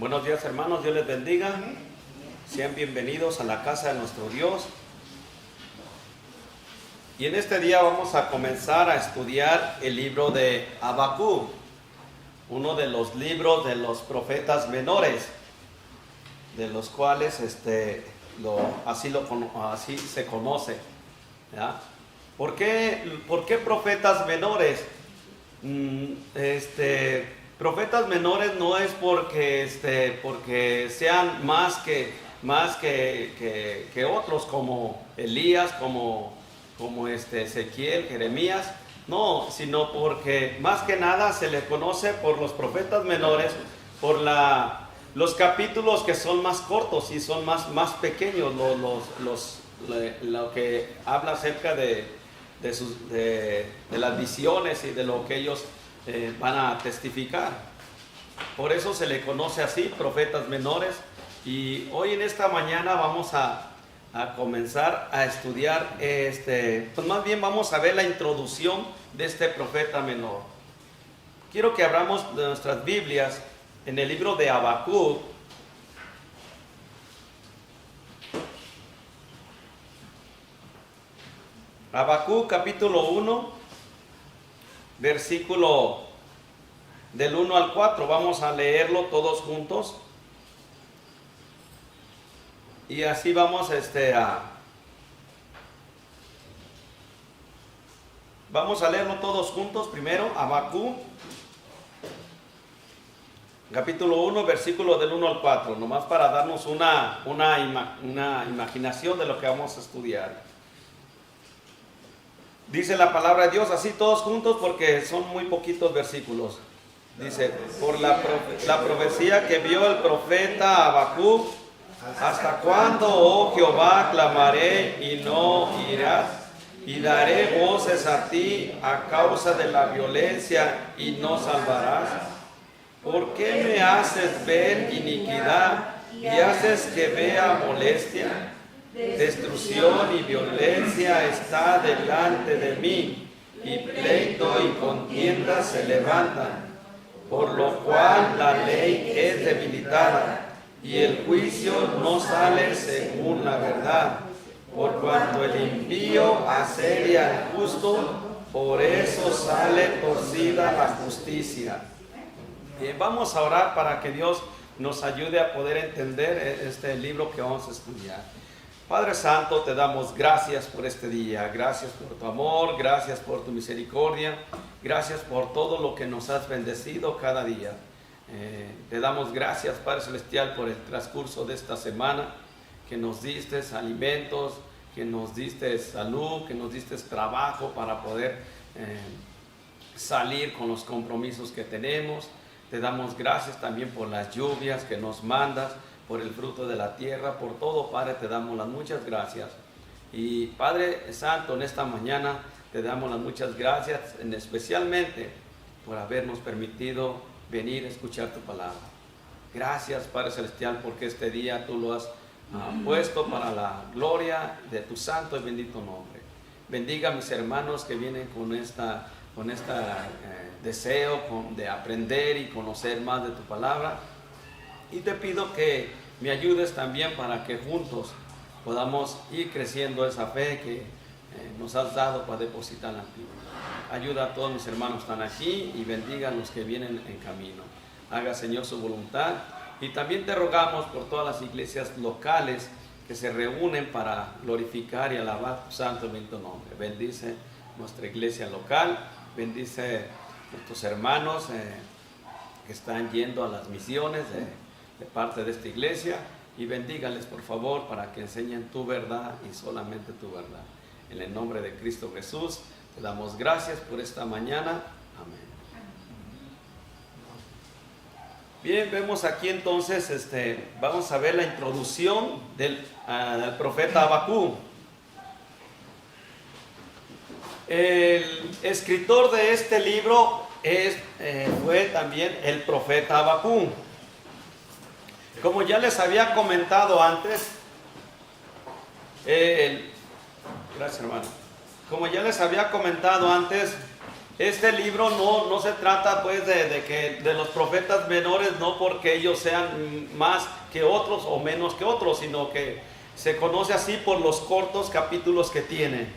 Buenos días, hermanos, Dios les bendiga. Sean bienvenidos a la casa de nuestro Dios. Y en este día vamos a comenzar a estudiar el libro de Habacuc, uno de los libros de los profetas menores, de los cuales así se conoce, ¿ya? ¿Por qué profetas menores? Profetas menores no es porque sean más que otros, como Elías, como Ezequiel, Jeremías, no, sino porque más que nada se les conoce por los profetas menores, por los capítulos que son más cortos y son más pequeños, lo que habla acerca de las visiones y de lo que ellos van a testificar. Por eso se le conoce así, profetas menores. Y hoy en esta mañana vamos a comenzar a estudiar, pues más bien vamos a ver la introducción de este profeta menor. Quiero que abramos de nuestras Biblias en el libro de Habacuc. Habacuc capítulo 1. Versículo del 1 al 4, vamos a leerlo todos juntos. Y así vamos vamos a leerlo todos juntos. Primero, Habacuc, capítulo 1, versículo del 1 al 4, nomás para darnos una imaginación de lo que vamos a estudiar. Dice la palabra de Dios, así todos juntos porque son muy poquitos versículos. Dice, por la profecía que vio el profeta Habacuc, ¿hasta cuándo, oh Jehová, clamaré y no irás? Y daré voces a ti a causa de la violencia y no salvarás. ¿Por qué me haces ver iniquidad y haces que vea molestia? Destrucción y violencia está delante de mí, y pleito y contienda se levantan, por lo cual la ley es debilitada, y el juicio no sale según la verdad. Por cuanto el impío asedia al justo, por eso sale torcida la justicia. Bien, vamos a orar para que Dios nos ayude a poder entender este libro que vamos a estudiar. Padre Santo, te damos gracias por este día, gracias por tu amor, gracias por tu misericordia, gracias por todo lo que nos has bendecido cada día. Te damos gracias, Padre Celestial, por el transcurso de esta semana, que nos diste alimentos, que nos diste salud, que nos diste trabajo para poder salir con los compromisos que tenemos. Te damos gracias también por las lluvias que nos mandas, por el fruto de la tierra, por todo, Padre, te damos las muchas gracias. Y Padre Santo, en esta mañana te damos las muchas gracias, especialmente por habernos permitido venir a escuchar tu palabra. Gracias, Padre Celestial, porque este día tú lo has puesto para la gloria de tu santo y bendito nombre. Bendiga a mis hermanos que vienen con esta deseo de aprender y conocer más de tu palabra. Y te pido que me ayudes también para que juntos podamos ir creciendo esa fe que nos has dado para depositar en ti. Ayuda a todos mis hermanos que están aquí y bendiga a los que vienen en camino. Haga, Señor, su voluntad. Y también te rogamos por todas las iglesias locales que se reúnen para glorificar y alabar tu santo y bendito nombre. Bendice nuestra iglesia local, bendice a nuestros hermanos que están yendo a las misiones de parte de esta iglesia, y bendígales por favor para que enseñen tu verdad y solamente tu verdad. En el nombre de Cristo Jesús te damos gracias por esta mañana. Amén. Bien, vemos aquí entonces, vamos a ver la introducción del profeta Habacuc. El escritor de este libro fue también el profeta Habacuc. Como ya les había comentado antes, gracias hermano. Como ya les había comentado antes, este libro no se trata pues de los profetas menores, no porque ellos sean más que otros o menos que otros, sino que se conoce así por los cortos capítulos que tiene.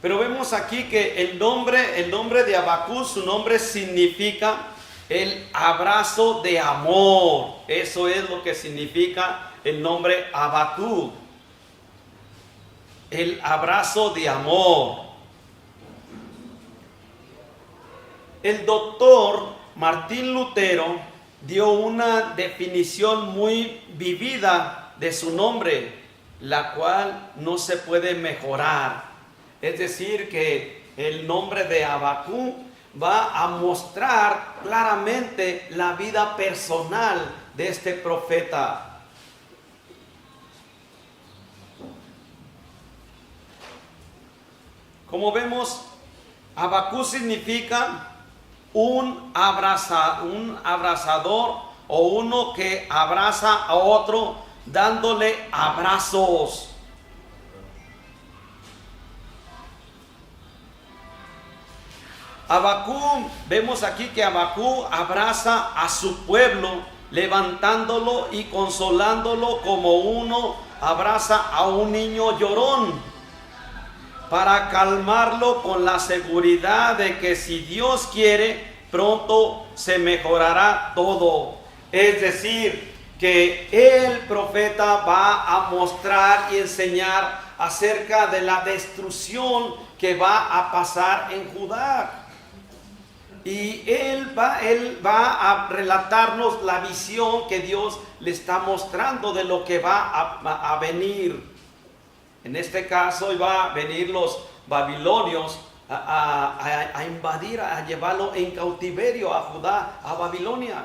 Pero vemos aquí que el nombre de Habacuc, su nombre significa el abrazo de amor. Eso es lo que significa el nombre Habacuc, el abrazo de amor. El doctor Martín Lutero dio una definición muy vivida de su nombre, la cual no se puede mejorar. Es decir, que el nombre de Habacuc va a mostrar claramente la vida personal de este profeta. Como vemos, Habacuc significa un abrazador o uno que abraza a otro dándole abrazos. Habacuc, vemos aquí que Habacuc abraza a su pueblo, levantándolo y consolándolo como uno abraza a un niño llorón, para calmarlo con la seguridad de que si Dios quiere, pronto se mejorará todo. Es decir, que el profeta va a mostrar y enseñar acerca de la destrucción que va a pasar en Judá. Y él va a relatarnos la visión que Dios le está mostrando de lo que va a venir. En este caso iba a venir los babilonios a invadir, a llevarlo en cautiverio a Judá, a Babilonia.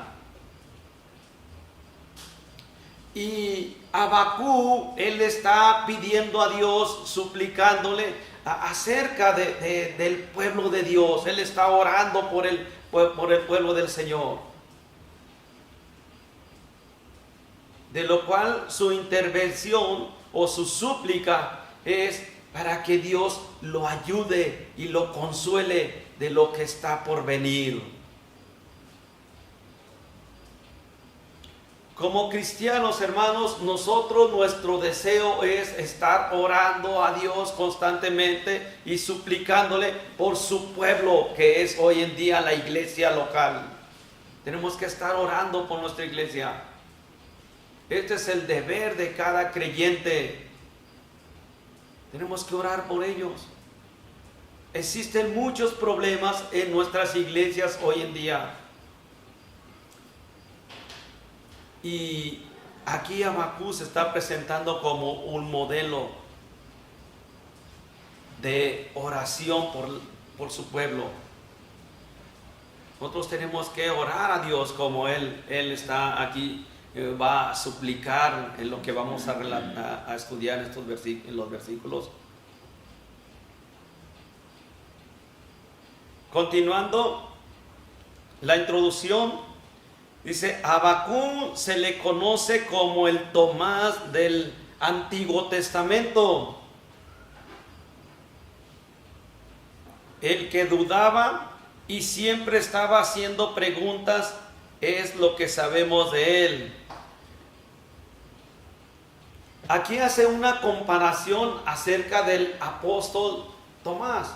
Y Habacuc, él está pidiendo a Dios, suplicándole acerca del pueblo de Dios. Él está orando por el pueblo del Señor. De lo cual su intervención o su súplica es para que Dios lo ayude y lo consuele de lo que está por venir. Como cristianos, hermanos, nuestro deseo es estar orando a Dios constantemente y suplicándole por su pueblo, que es hoy en día la iglesia local. Tenemos que estar orando por nuestra iglesia. Este es el deber de cada creyente. Tenemos que orar por ellos. Existen muchos problemas en nuestras iglesias hoy en día. Y aquí Habacuc se está presentando como un modelo de oración por su pueblo. Nosotros tenemos que orar a Dios como Él está aquí, va a suplicar en lo que vamos a estudiar en los versículos. Continuando la introducción. Dice, Habacuc se le conoce como el Tomás del Antiguo Testamento. El que dudaba y siempre estaba haciendo preguntas es lo que sabemos de él. Aquí hace una comparación acerca del apóstol Tomás.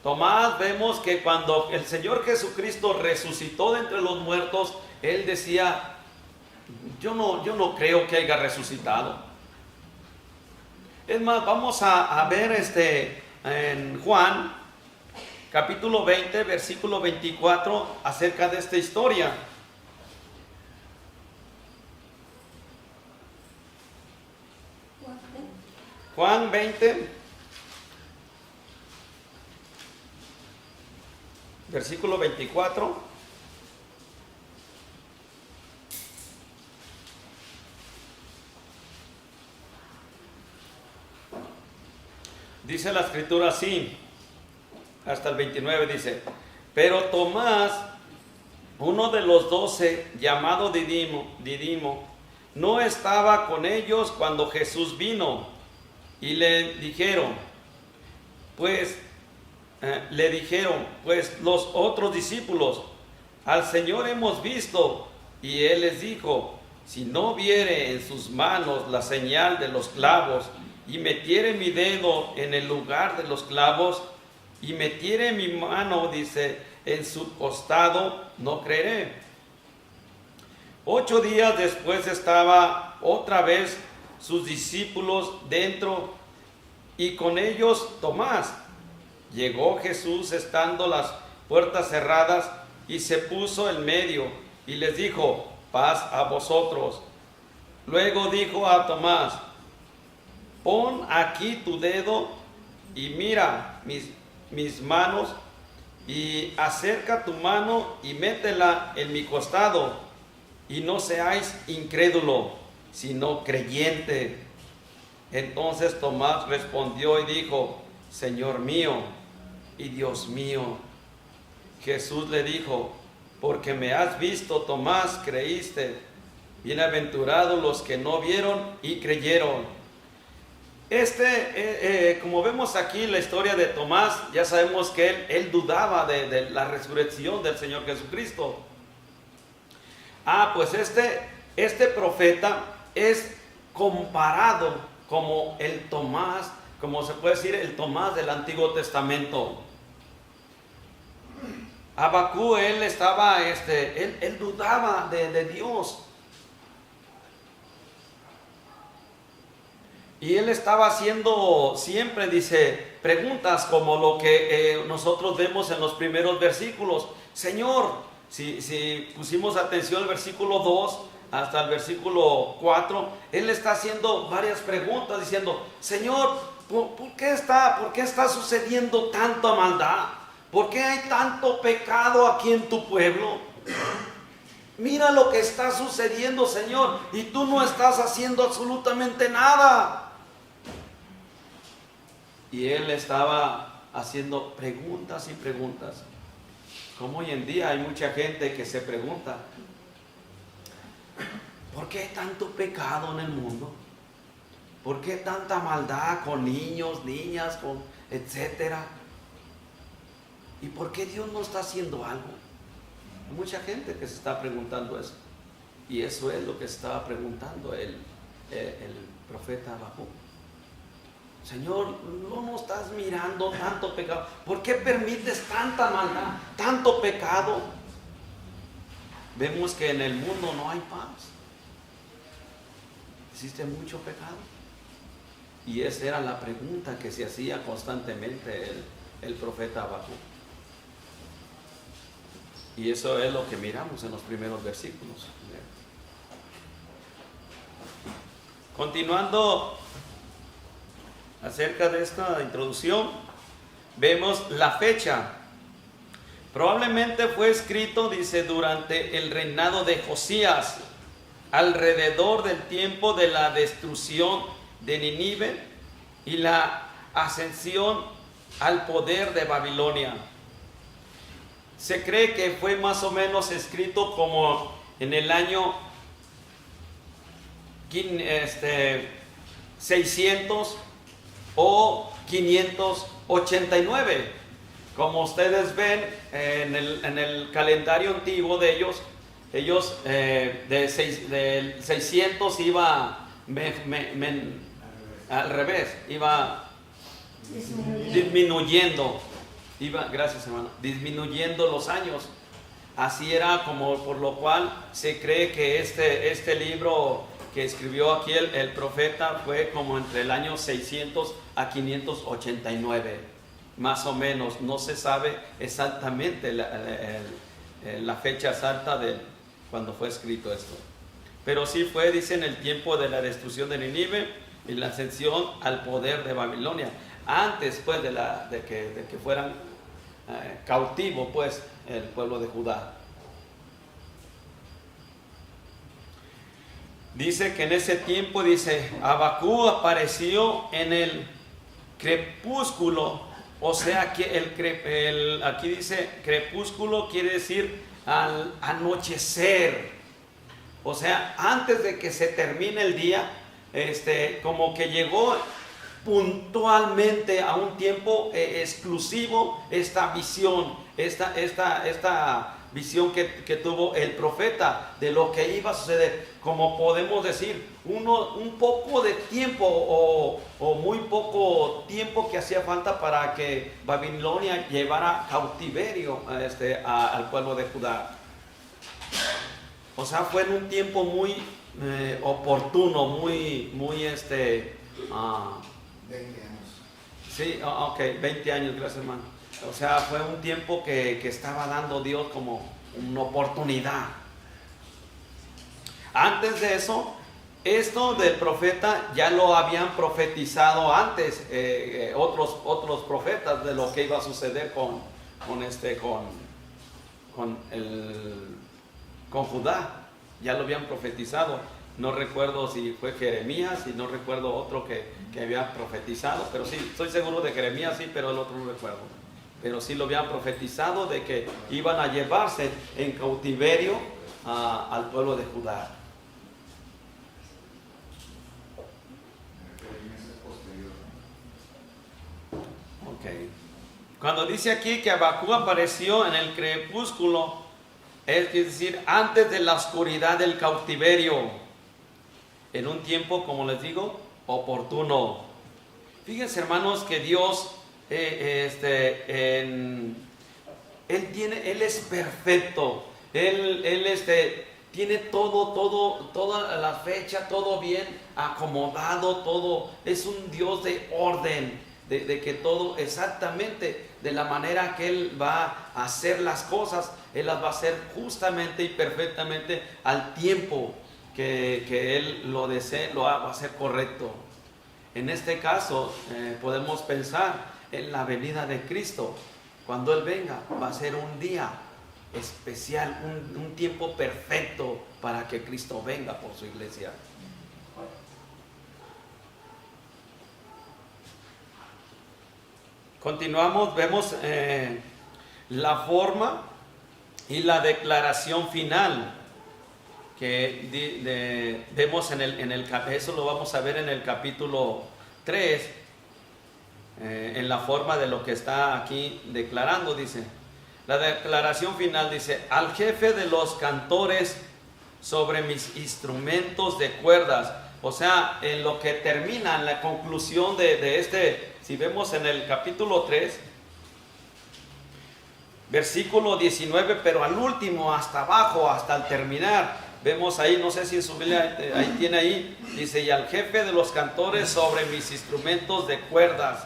Tomás, vemos que cuando el Señor Jesucristo resucitó de entre los muertos, él decía, yo no creo que haya resucitado. Es más, vamos a ver en Juan, capítulo 20, versículo 24, acerca de esta historia. Juan 20. Versículo 24. Dice la escritura así, hasta el 29 dice, pero Tomás, uno de los 12, llamado Didimo, no estaba con ellos cuando Jesús vino, y le dijeron, pues le dijeron, pues los otros discípulos, al Señor hemos visto. Y él les dijo, si no viere en sus manos la señal de los clavos, y metiere mi dedo en el lugar de los clavos, y metiere mi mano, dice, en su costado, no creeré. 8 días después estaba otra vez sus discípulos dentro, y con ellos Tomás. Llegó Jesús estando las puertas cerradas, y se puso en medio, y les dijo, paz a vosotros. Luego dijo a Tomás, pon aquí tu dedo, y mira mis manos, y acerca tu mano, y métela en mi costado, y no seáis incrédulo, sino creyente. Entonces Tomás respondió y dijo, Señor mío y Dios mío. Jesús le dijo, porque me has visto, Tomás, creíste. Bienaventurados los que no vieron y creyeron. Como vemos aquí la historia de Tomás, ya sabemos que él dudaba de la resurrección del Señor Jesucristo. Pues este profeta es comparado como el Tomás, como se puede decir, el Tomás del Antiguo Testamento. Habacuc, él dudaba de Dios. Y él estaba haciendo siempre, dice, preguntas como lo que nosotros vemos en los primeros versículos. Señor, si pusimos atención al versículo 2 hasta el versículo 4, él está haciendo varias preguntas diciendo, Señor, ¿por qué está sucediendo tanta maldad? ¿Por qué hay tanto pecado aquí en tu pueblo? Mira lo que está sucediendo, Señor, y tú no estás haciendo absolutamente nada. Y él estaba haciendo preguntas y preguntas. Como hoy en día hay mucha gente que se pregunta, ¿por qué hay tanto pecado en el mundo? ¿Por qué tanta maldad con niños, niñas, etcétera? ¿Y por qué Dios no está haciendo algo? Hay mucha gente que se está preguntando eso. Y eso es lo que estaba preguntando el profeta Habacuc. Señor, no estás mirando tanto pecado. ¿Por qué permites tanta maldad, tanto pecado? Vemos que en el mundo no hay paz. Existe mucho pecado. Y esa era la pregunta que se hacía constantemente el profeta Habacuc. Y eso es lo que miramos en los primeros versículos. Continuando acerca de esta introducción, vemos la fecha. Probablemente fue escrito, dice, durante el reinado de Josías, alrededor del tiempo de la destrucción de Nínive y la ascensión al poder de Babilonia. Se cree que fue más o menos escrito como en el año 600 o 589. Como ustedes ven en el calendario antiguo de ellos del 600 iba al revés, iba disminuyendo. Gracias, hermano, disminuyendo los años. Así era como por lo cual se cree que este libro que escribió aquí el profeta fue como entre el año 600 a 589, más o menos. No se sabe exactamente la fecha exacta de cuando fue escrito esto, pero sí fue, dice, en el tiempo de la destrucción de Nínive y la ascensión al poder de Babilonia, antes pues de que fueran cautivos pues el pueblo de Judá. Dice que en ese tiempo, dice, Habacuc apareció en el crepúsculo, o sea que aquí dice crepúsculo, quiere decir al anochecer, o sea, antes de que se termine el día, como que llegó puntualmente a un tiempo exclusivo esta visión, esta visión que tuvo el profeta de lo que iba a suceder. Como podemos decir, un poco de tiempo o muy poco tiempo que hacía falta para que Babilonia llevara cautiverio al pueblo de Judá. O sea, fue en un tiempo muy oportuno, muy 20 años. Sí, ok, 20 años, gracias hermano. O sea, fue un tiempo que estaba dando Dios como una oportunidad. Antes de eso, esto del profeta ya lo habían profetizado antes otros profetas de lo que iba a suceder con Judá. Ya lo habían profetizado. No recuerdo si fue Jeremías y no recuerdo otro que había profetizado, pero sí, estoy seguro de Jeremías, sí, pero el otro no recuerdo. Pero sí lo habían profetizado de que iban a llevarse en cautiverio al pueblo de Judá. Ok. Cuando dice aquí que Habacuc apareció en el crepúsculo, es decir, antes de la oscuridad del cautiverio, en un tiempo, como les digo, oportuno. Fíjense, hermanos, que Dios Él es perfecto. Él tiene toda la fecha, todo bien acomodado, todo. Es un Dios de orden, de que todo exactamente de la manera que Él va a hacer las cosas, Él las va a hacer justamente y perfectamente al tiempo que Él lo desee, va a hacer correcto. En este caso, podemos pensar en la venida de Cristo. Cuando Él venga, va a ser un día especial, un tiempo perfecto para que Cristo venga por su iglesia. Continuamos, vemos la forma y la declaración final que vemos eso lo vamos a ver en el capítulo 3, en la forma de lo que está aquí declarando. Dice, la declaración final dice: al jefe de los cantores sobre mis instrumentos de cuerdas. O sea, en lo que termina, en la conclusión de si vemos en el capítulo 3, versículo 19, pero al último, hasta abajo, hasta el terminar, vemos ahí, no sé si en su Biblia ahí tiene ahí, dice: y al jefe de los cantores sobre mis instrumentos de cuerdas.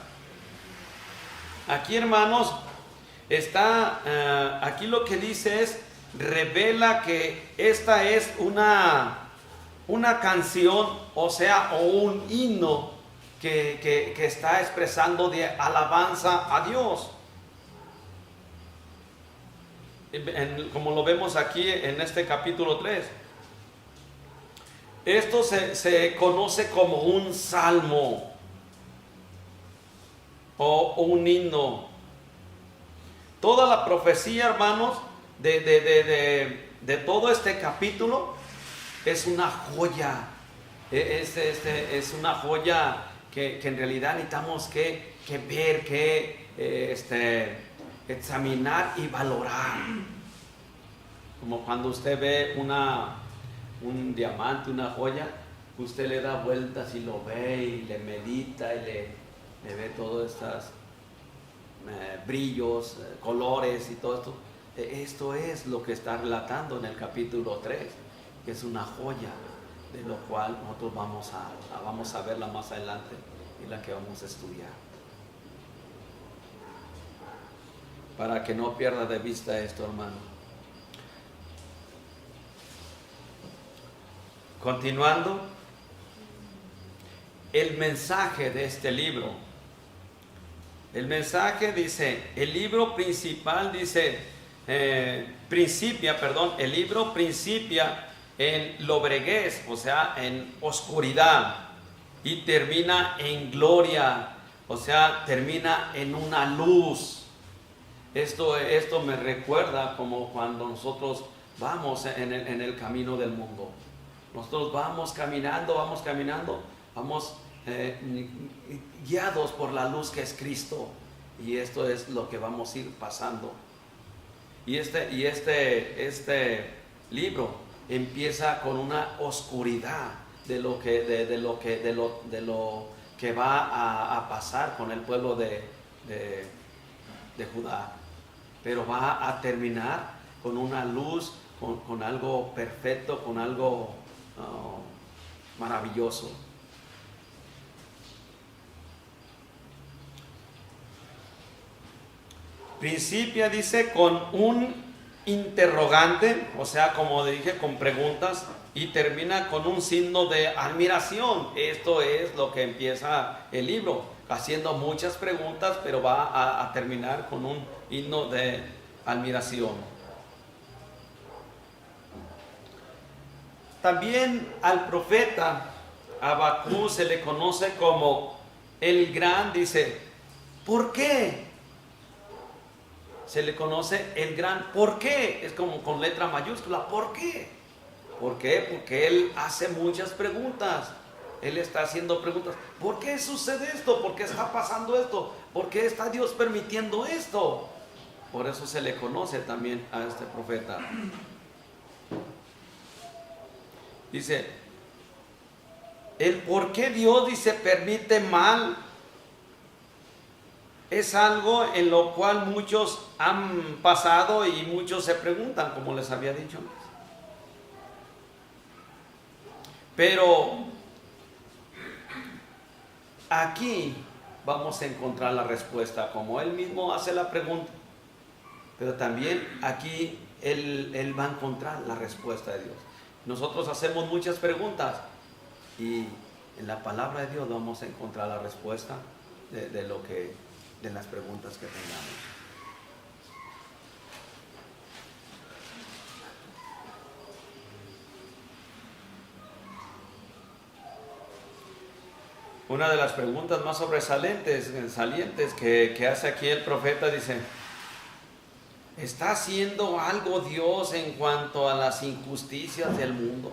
Aquí, hermanos, aquí lo que dice es, revela que esta es una canción, o sea, o un himno que está expresando de alabanza a Dios. Como lo vemos aquí en este capítulo 3. Esto se conoce como un salmo o un himno. Toda la profecía, hermanos, de todo este capítulo es una joya. Es una joya que en realidad necesitamos que ver, examinar y valorar. Como cuando usted ve un diamante, una joya, usted le da vueltas y lo ve y le medita y le ve todos estos brillos, colores y todo esto. Esto es lo que está relatando en el capítulo 3, que es una joya, de lo cual nosotros vamos a verla más adelante y la que vamos a estudiar. Para que no pierda de vista esto, hermano. Continuando, el mensaje de este libro. El mensaje dice, el libro principal dice, el libro principia en lobreguez, o sea, en oscuridad, y termina en gloria, o sea, termina en una luz. Esto me recuerda como cuando nosotros vamos en el camino del mundo. Nosotros vamos caminando, vamos guiados por la luz que es Cristo. Y esto es lo que vamos a ir pasando. Y este libro empieza con una oscuridad de lo que va a pasar con el pueblo de Judá. Pero va a terminar con una luz, con algo perfecto, con algo maravilloso. Principia, dice, con un interrogante, o sea, como dije, con preguntas, y termina con un signo de admiración. Esto es lo que empieza el libro, haciendo muchas preguntas, pero va a terminar con un himno de admiración. También al profeta Habacuc se le conoce como el gran, dice, ¿por qué? Se le conoce el gran ¿por qué? Es como con letra mayúscula, ¿por qué? ¿Por qué? Porque él hace muchas preguntas. Él está haciendo preguntas. ¿Por qué sucede esto? ¿Por qué está pasando esto? ¿Por qué está Dios permitiendo esto? Por eso se le conoce también a este profeta. Dice, el por qué Dios, dice, permite mal, es algo en lo cual muchos han pasado y muchos se preguntan, como les había dicho antes. Pero aquí vamos a encontrar la respuesta, como él mismo hace la pregunta. Pero también aquí él va a encontrar la respuesta de Dios. Nosotros hacemos muchas preguntas y en la palabra de Dios vamos a encontrar la respuesta de las preguntas que tengamos. Una de las preguntas más sobresalientes que hace aquí el profeta dice, ¿está haciendo algo Dios en cuanto a las injusticias del mundo?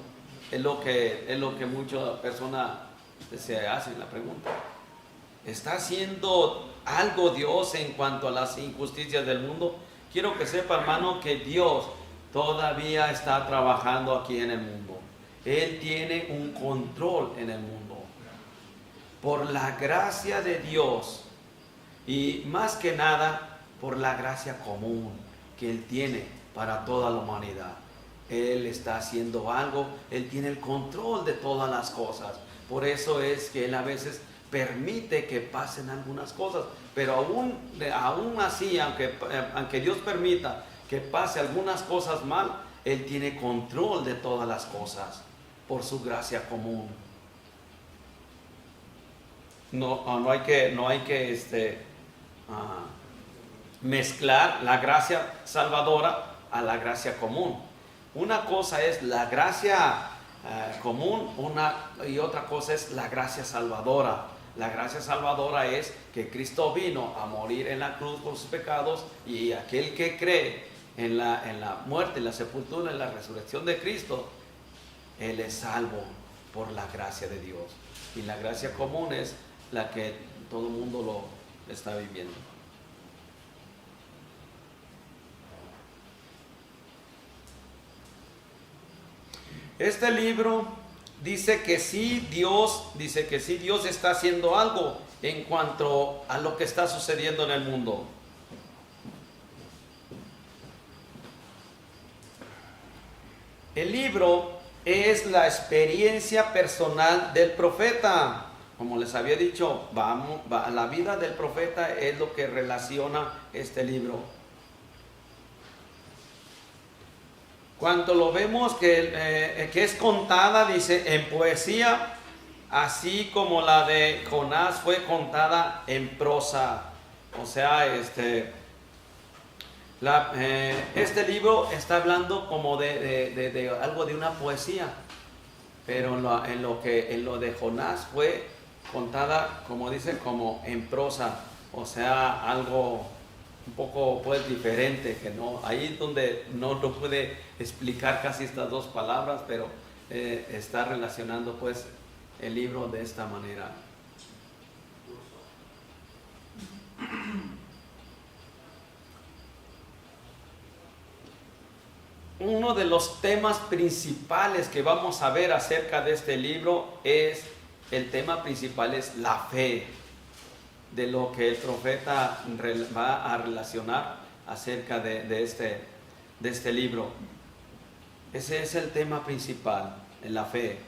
Es lo que muchas personas se hacen la pregunta. ¿Está haciendo algo Dios en cuanto a las injusticias del mundo? Quiero que sepa, hermano, que Dios todavía está trabajando aquí en el mundo. Él tiene un control en el mundo. Por la gracia de Dios y más que nada por la gracia común que Él tiene para toda la humanidad. Él está haciendo algo, Él tiene el control de todas las cosas. Por eso es que Él a veces permite que pasen algunas cosas, pero aún así, aunque Dios permita que pase algunas cosas mal, Él tiene control de todas las cosas por su gracia común. No hay que mezclar la gracia salvadora a la gracia común. Una cosa es la gracia común, y otra cosa es la gracia salvadora. La gracia salvadora es que Cristo vino a morir en la cruz por sus pecados, y aquel que cree en la muerte, en la sepultura, en la resurrección de Cristo, él es salvo por la gracia de Dios. Y la gracia común es la que todo el mundo lo está viviendo. Este libro dice que sí Dios está haciendo algo en cuanto a lo que está sucediendo en el mundo. El libro es la experiencia personal del profeta. Como les había dicho, la vida del profeta es lo que relaciona este libro. Cuando lo vemos que es contada, dice, en poesía, así como la de Jonás fue contada en prosa. O sea, este libro está hablando como de algo de una poesía, pero en lo de Jonás fue contada, como dice, como en prosa, o sea, algo un poco pues diferente, que no, ahí es donde no puede explicar casi estas dos palabras, pero está relacionando pues el libro de esta manera. uno de los temas principales que vamos a ver acerca de este libro es, el tema principal es la fe, de lo que el profeta va a relacionar acerca de este libro. Ese es el tema principal, la fe.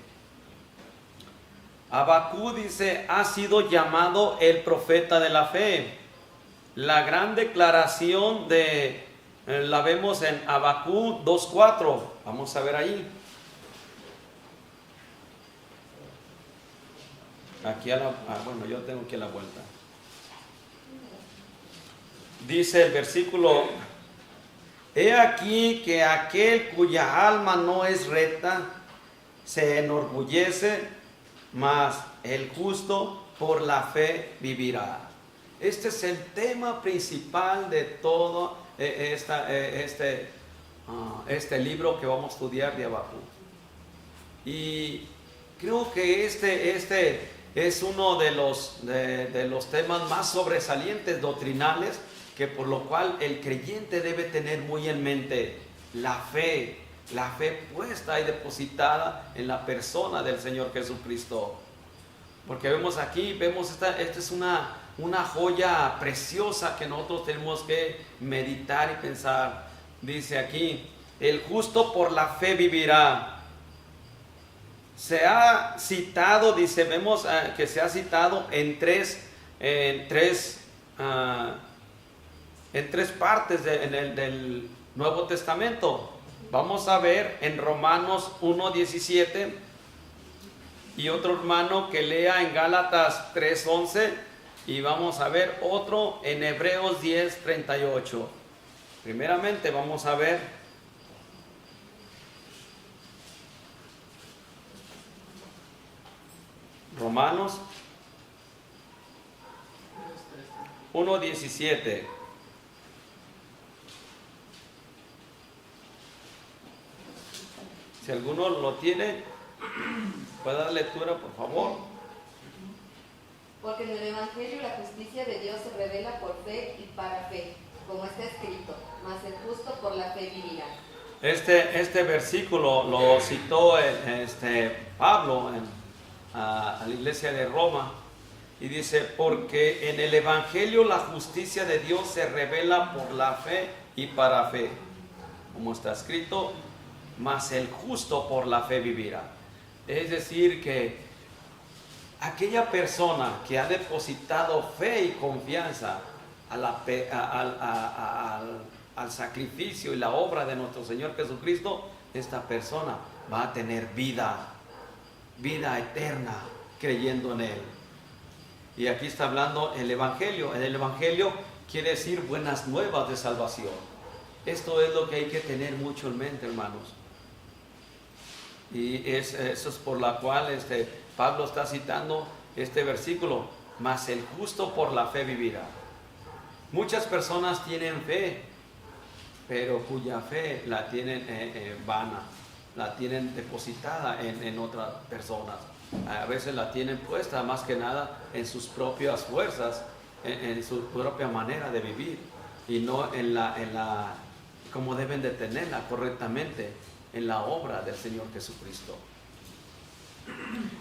Habacuc dice, ha sido llamado el profeta de la fe. La gran declaración la vemos en Habacuc 2:4. Vamos a ver ahí. Aquí bueno, yo tengo aquí a la vuelta. Dice el versículo: he aquí que aquel cuya alma no es recta se enorgullece, mas el justo por la fe vivirá. Este es el tema principal de todo este libro que vamos a estudiar de Habacuc. Y creo que este es uno de los temas más sobresalientes doctrinales, que por lo cual el creyente debe tener muy en mente la fe puesta y depositada en la persona del Señor Jesucristo. Porque vemos aquí, esta es una joya preciosa que nosotros tenemos que meditar y pensar. Dice aquí, el justo por la fe vivirá. Se ha citado, dice, vemos que se ha citado en tres partes del Nuevo Testamento. Vamos a ver en Romanos 1:17 y otro hermano que lea en Gálatas 3:11, y vamos a ver otro en Hebreos 10:38. Primeramente vamos a ver Romanos 1:17. Si alguno lo tiene, puede dar lectura, por favor. Porque en el Evangelio la justicia de Dios se revela por fe y para fe, como está escrito, mas el justo por la fe vivirá. Este versículo lo citó Pablo a la iglesia de Roma, y dice, porque en el Evangelio la justicia de Dios se revela por la fe y para fe, como está escrito, mas el justo por la fe vivirá. Es decir, que aquella persona que ha depositado fe y confianza al sacrificio y la obra de nuestro Señor Jesucristo, esta persona va a tener vida eterna creyendo en Él. Y aquí está hablando el Evangelio. En el Evangelio quiere decir buenas nuevas de salvación. Esto es lo que hay que tener mucho en mente, hermanos. Y eso es por la cual Pablo está citando este versículo, mas el justo por la fe vivirá. Muchas personas tienen fe, pero cuya fe la tienen vana, la tienen depositada en otras personas. A veces la tienen puesta más que nada en sus propias fuerzas, en su propia manera de vivir, y no en la como deben de tenerla correctamente, en la obra del Señor Jesucristo.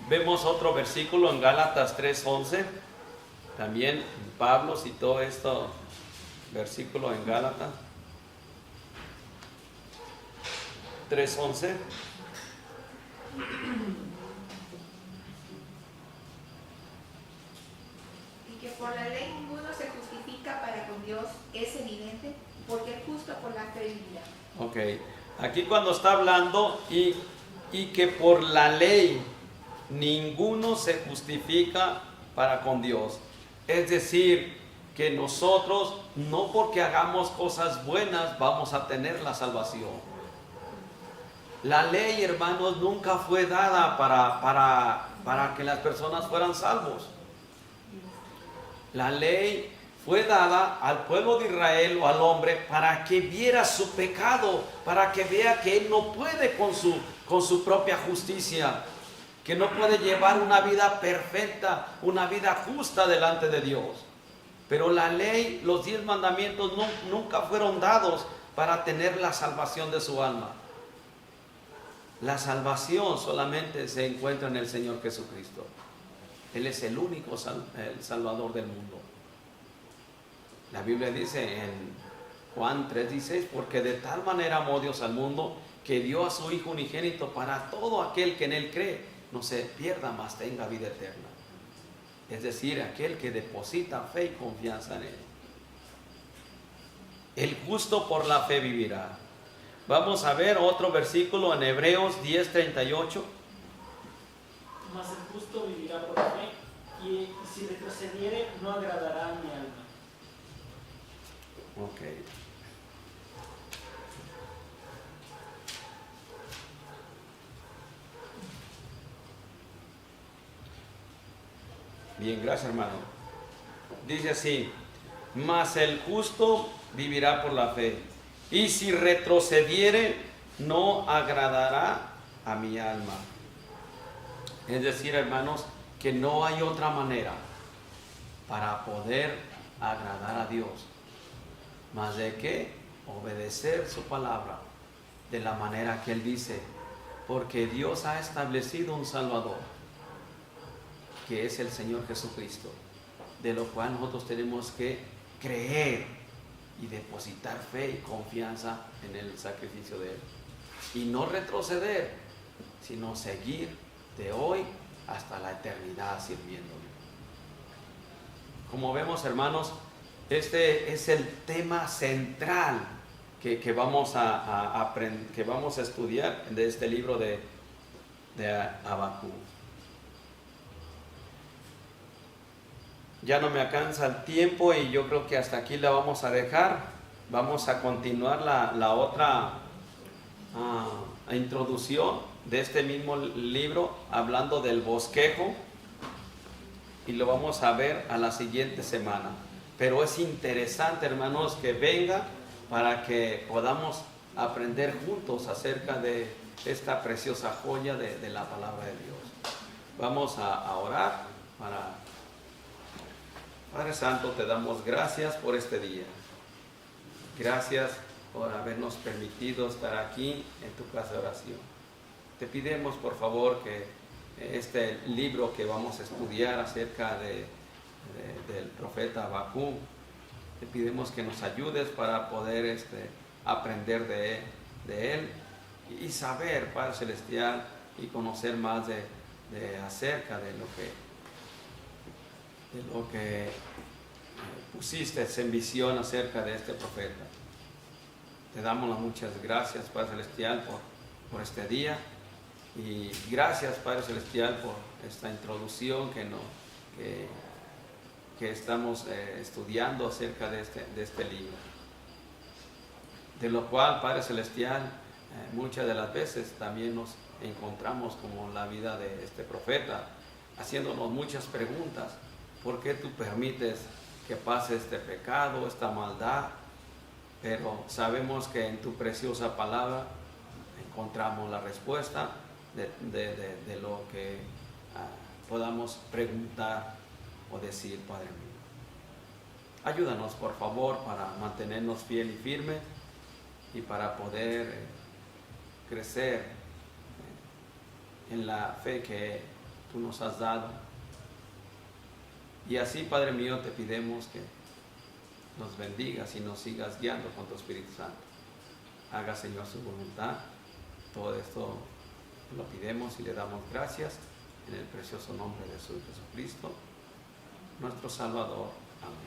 Vemos otro versículo en Gálatas 3:11. También Pablo citó este versículo en Gálatas 3:11. Y que por la ley ninguno se justifica para con Dios es evidente, porque el justo por la fe vivirá. Ok, aquí cuando está hablando y que por la ley ninguno se justifica para con Dios. Es decir, que nosotros no porque hagamos cosas buenas vamos a tener la salvación. La ley, hermanos, nunca fue dada para que las personas fueran salvos. La ley fue dada al pueblo de Israel o al hombre para que viera su pecado, para que vea que él no puede con su propia justicia, que no puede llevar una vida perfecta, una vida justa delante de Dios. Pero la ley, los 10 mandamientos nunca fueron dados para tener la salvación de su alma. La salvación solamente se encuentra en el Señor Jesucristo. Él es el único el Salvador del mundo. La Biblia dice en Juan 3:16, porque de tal manera amó Dios al mundo que dio a su Hijo unigénito para todo aquel que en Él cree, no se pierda, mas tenga vida eterna. Es decir, aquel que deposita fe y confianza en Él. El justo por la fe vivirá. Vamos a ver otro versículo en Hebreos 10:38. Mas el justo vivirá por fe, y si retrocediere, no agradará a mi alma. Ok. Bien, gracias, hermano. Dice así: mas el justo vivirá por la fe, y si retrocediere, no agradará a mi alma. Es decir, hermanos, que no hay otra manera para poder agradar a Dios más de que obedecer su palabra de la manera que Él dice, porque Dios ha establecido un Salvador, que es el Señor Jesucristo, de lo cual nosotros tenemos que creer y depositar fe y confianza en el sacrificio de Él, y no retroceder, sino seguir de hoy hasta la eternidad sirviéndole. Como vemos, hermanos, este es el tema central que vamos a estudiar de este libro de Habacuc. Ya no me alcanza el tiempo y yo creo que hasta aquí la vamos a dejar. Vamos a continuar la otra introducción de este mismo libro, hablando del bosquejo, y lo vamos a ver a la siguiente semana. Pero es interesante, hermanos, que venga para que podamos aprender juntos acerca de esta preciosa joya de la palabra de Dios. Vamos a orar para... Padre Santo, te damos gracias por este día. Gracias por habernos permitido estar aquí en tu casa de oración. Te pedimos, por favor, que este libro que vamos a estudiar acerca del profeta Habacuc, te pedimos que nos ayudes para poder aprender de él y saber, Padre Celestial, y conocer más acerca de lo que pusiste en visión acerca de este profeta. Te damos las muchas gracias, Padre Celestial, por este día, y gracias, Padre Celestial, por esta introducción que estamos estudiando acerca de este libro, de lo cual, Padre Celestial, muchas de las veces también nos encontramos como la vida de este profeta, haciéndonos muchas preguntas. ¿Por qué tú permites que pase este pecado, esta maldad? Pero sabemos que en tu preciosa palabra encontramos la respuesta de lo que podamos preguntar o decir, Padre mío. Ayúdanos, por favor, para mantenernos fiel y firme y para poder crecer en la fe que tú nos has dado. Y así, Padre mío, te pedimos que nos bendigas y nos sigas guiando con tu Espíritu Santo. Haga, Señor, su voluntad. Todo esto lo pidemos y le damos gracias en el precioso nombre de Jesucristo, nuestro Salvador. Amén.